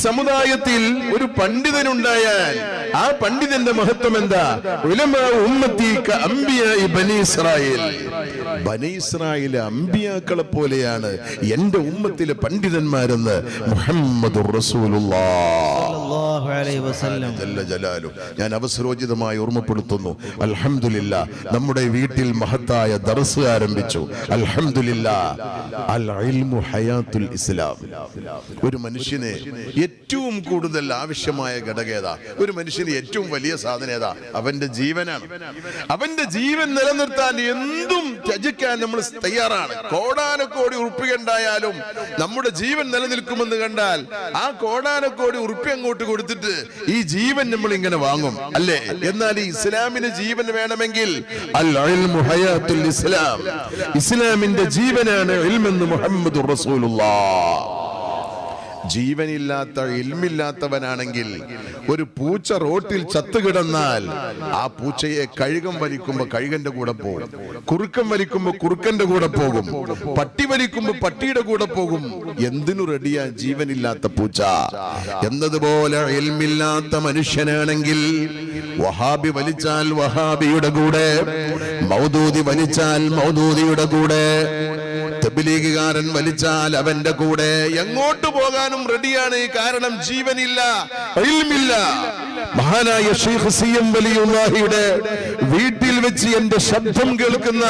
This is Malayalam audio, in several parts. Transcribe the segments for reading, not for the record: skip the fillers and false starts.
സമുദായത്തിൽ ഒരു പണ്ഡിതനുണ്ടായാൽ ആ പണ്ഡിതന്റെ മഹത്വം എന്താ? ഉലമാ ഉമ്മത്തി കഅംബിയാഇ ബനി ഇസ്രായേൽ. ബനി ഇസ്രായേലിലെ അംബിയാക്കളെ പോലെയാണ് എന്റെ ഉമ്മത്തിലെ പണ്ഡിതന്മാരെന്ന് മുഹമ്മദുർ റസൂലുള്ളാഹ് സ്വല്ലല്ലാഹു അലൈഹി വസല്ലം ജല്ല ജലാലു. ഞാൻ അവസരോചിതമായി ഓർമ്മപ്പെടുത്തുന്നു, അൽഹംദുലില്ലാഹ് നമ്മുടെ വീട്ടിൽ മഹത്തായ ദർസ് ആരംഭിച്ചു. അൽഹംദുലില്ലാഹ്. അൽ ഇൽമു ഹയാത്തുൽ ഇസ്ലാം. ഒരു മനുഷ്യന് ഏറ്റവും കൂടുതൽ ആവശ്യമായ ഘടകേതാ? ഒരു മനുഷ്യന് ഏറ്റവും വലിയ സാധനം ഏതാ? അവന്റെ ജീവനാണ്. അവന്റെ ജീവൻ നിലനിർത്താൻ എന്തും ത്യജിക്കാൻ നമ്മൾ തയ്യാറാണ്. കോടാനക്കോടി ഉറുപ്പിക ഉണ്ടായാലും നമ്മുടെ ജീവൻ നിലനിൽക്കുമെന്ന് കണ്ടാൽ ആ കോടാനക്കോടി ഉറുപ്പിക അങ്ങോട്ട് കൊടുത്തിട്ട് ഈ ജീവൻ നമ്മൾ ഇങ്ങനെ വാങ്ങും, അല്ലേ? എന്നാൽ ഈ ഇസ്ലാമിന് ജീവൻ വേണമെങ്കിൽ അൽ ഇൽമു ഹയാത്തുൽ ഇസ്ലാം, ഇസ്ലാമിന്റെ ജീവനാണ് ഇൽമെന്ന് മുഹമ്മദുർ റസൂലുള്ളാഹ്. ജീവനില്ലാത്ത ഇൽമില്ലാത്തവനാണെങ്കിൽ ഒരു പൂച്ച റോട്ടിൽ ചത്തുകിടന്നാൽ ആ പൂച്ചയെ കഴുകൻ വലിക്കുമ്പോ കഴുകന്റെ കൂടെ പോകും, കുറുക്കൻ വലിക്കുമ്പോ കുറുക്കന്റെ കൂടെ പോകും, പട്ടി വലിക്കുമ്പോ പട്ടിയുടെ കൂടെ പോകും. എന്തിനു റെഡിയാ ജീവനില്ലാത്ത പൂച്ച? എന്നതുപോലെ ഇൽമില്ലാത്ത മനുഷ്യനാണെങ്കിൽ വഹാബി വലിച്ചാൽ വഹാബിയുടെ കൂടെ, മൗദൂദി വലിച്ചാൽ മൗദൂദിയുടെ കൂടെ, തബ്ലീഗുകാരൻ വലിച്ചാൽ അവന്റെ കൂടെ, എങ്ങോട്ട് പോകാനും റെഡിയാണ്. കാരണം ജീവനില്ല, ഇൽമില്ല. മഹാനായ ശൈഖ് സിഎം വലിയുള്ളാഹിയുടെ വീട്ടിൽ വെച്ച് എന്റെ ശബ്ദം കേൾക്കുന്ന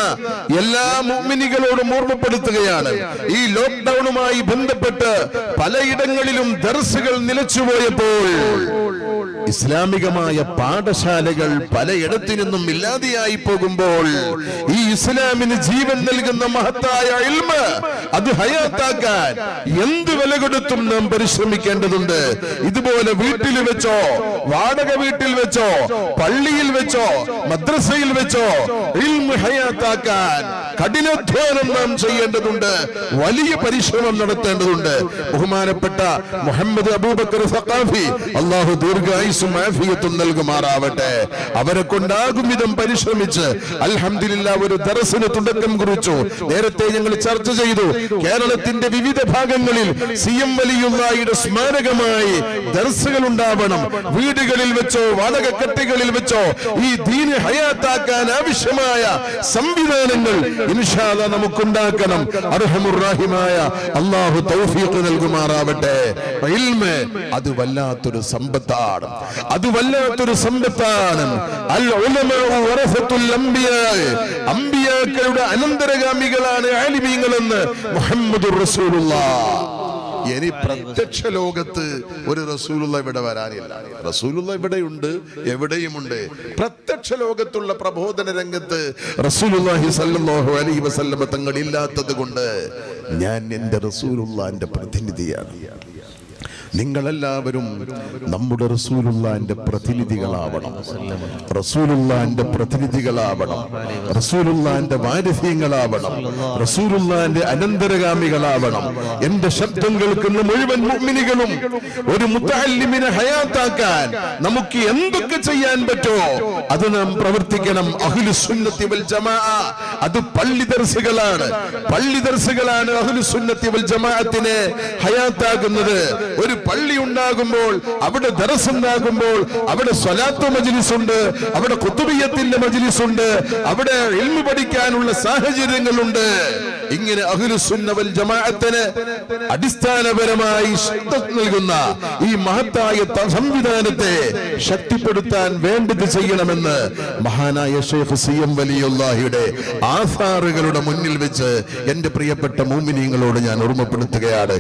എല്ലാ മുഅ്മിനീകളോടും ഓർമ്മപ്പെടുത്തുകയാണ്, ഈ ലോക്ക്ഡൌണുമായി ബന്ധപ്പെട്ട് പലയിടങ്ങളിലും ദർസുകൾ നിലച്ചുപോയപ്പോൾ ഇസ്ലാമികമായ പാഠശാലകൾ പലയിടത്തു നിന്നും ഇല്ലാതെയായി പോകുമ്പോൾ ഈ ഇസ്ലാമിന് ജീവൻ നൽകുന്ന മഹത്തായ ഇൽമ് അത് ഹയാത്താക്കാൻ എന്ത് വില കൊടുത്തും നാം പരിശ്രമിക്കേണ്ടതുണ്ട്. ഇതുപോലെ വീട്ടിൽ വെച്ചോ, വാടക വീട്ടിൽ വെച്ചോ, പള്ളിയിൽ വെച്ചോ, മദ്രസയിൽ വെച്ചോ ഇൽമ് ഹയാത്താക്കാൻ കഠിനാധ്വാനം നാം ചെയ്യേണ്ടതുണ്ട്, വലിയ പരിശ്രമം നടത്തേണ്ടതുണ്ട്. ബഹുമാനപ്പെട്ട മുഹമ്മദ് അബൂബക്കർ സഖാഫി, അല്ലാഹു ദീർഘായുസ്സും ആഫിയത്തും നൽകുമാറാവട്ടെ, അവരെ കൊണ്ടാകും വിധം പരിശ്രമിച്ച് അൽഹംദുലില്ലാഹ് ഒരു ദർസിന് തുടക്കം കുറിച്ചു. നേരത്തെ ഞങ്ങൾ ചർച്ച ചെയ്തു, കേരളത്തിന്റെ വിവിധ ഭാഗങ്ങളിൽ സിഎം വലിയുള്ളാഹിയുടെ സ്മാരകമായി ദർസുകൾ ഉണ്ടാവണം. വീടുകളിൽ വെച്ചോ വാടക കെട്ടികളിൽ വെച്ചോ ഈ ദീന് ഹയാത്താക്കാൻ ആവശ്യമായ സംവിധാനങ്ങൾ ഇൻഷാ അല്ലാഹ് നമുക്കുണ്ടാക്കണം. അർഹമുർ റഹീമായ അല്ലാഹു തൗഫീഖ് നൽകുമാറാവട്ടെ. ഇൽമ് അത് വല്ലാത്തൊരു സമ്പത്താണ്, അത് വല്ലാത്തൊരു സമ്പത്താണ്. അൽ ഉലമാ വറസത്തുൽ അംബിയാ, അംബിയാക്കളുടെ അനന്തരഗാമികളാണ് ആലിമീങ്ങളെന്ന് മുഹമ്മദുർ റസൂലുള്ളാഹ്. ഇനി പ്രത്യക്ഷ ലോകത്ത് ഒരു റസൂലുള്ള ഇവിടെ വരാനില്ല. റസൂലുള്ള ഇവിടെയുണ്ട്, എവിടെയുമുണ്ട്. പ്രത്യക്ഷ ലോകത്തുള്ള പ്രബോധന രംഗത്ത് റസൂലുള്ളാഹി സ്വല്ലല്ലാഹു അലൈഹി വസല്ലം തങ്ങൾ ഇല്ലാത്തത് കൊണ്ട് ഞാൻ എന്റെ റസൂലുള്ളാഹിന്റെ പ്രതിനിധിയാണ്. നിങ്ങളെല്ലാവരും നമ്മുടെ റസൂലുള്ളാഹിന്റെ പ്രതിനിധികളാവണം, റസൂലുള്ളാഹിന്റെ പ്രതിനിധികളാവണം, റസൂലുള്ളാഹിന്റെ വാരിധ്യങ്ങളാവണം, റസൂലുള്ളാഹിന്റെ അനന്തരഗാമികളാവണം. എന്റെ ശബ്ദം കേൾക്കുന്ന മുഴുവൻ മുഅ്മിനീകളും ഒരു മുതഅല്ലിമിനെ ഹയാത്താക്കാൻ നമുക്ക് എന്തൊക്കെ ചെയ്യാൻ പറ്റുമോ അത് നാം പ്രവർത്തിക്കണം. അഹ്ലുസ് സുന്നത്തി വൽ ജമാഅ അത് പള്ളി ദർസുകളാണ്, പള്ളി ദർസുകളാണ് അഹ്ലുസ് സുന്നത്തി വൽ ജമാഅത്തിനെ ഹയാത്താക്കുന്നത്. ഒരു പള്ളി ഉണ്ടാകുമ്പോൾ, അവിടെ ദർസ് ഉണ്ടാകുമ്പോൾ, അവിടെ സ്വലാത്ത് മജ്ലിസ് ഉണ്ട്, അവിടെ ഖുതുബിയ്യത്തിന്റെ മജ്ലിസ് ഉണ്ട്, അവിടെ ഇൽമു പഠിക്കാനുള്ള സാഹചര്യങ്ങളുണ്ട്. ഇങ്ങനെ അഹ്ലുസ് സുന്ന വൽ ജമാഅത്തിന് അടിസ്ഥാനപരമായി ശക്തി നൽകുന്ന ഈ മഹത്തായ സംവിധാനത്തെ ശക്തിപ്പെടുത്താൻ വേണ്ടത് ചെയ്യണമെന്ന് മഹാനായ ശൈഖ് സിഎം വലിയുള്ളാഹിയുടെ ആസാറുകളുടെ മുന്നിൽ വെച്ച് എന്റെ പ്രിയപ്പെട്ട മുഅ്മിനീങ്ങളോട് ഞാൻ ഓർമ്മപ്പെടുത്തുകയാണ്.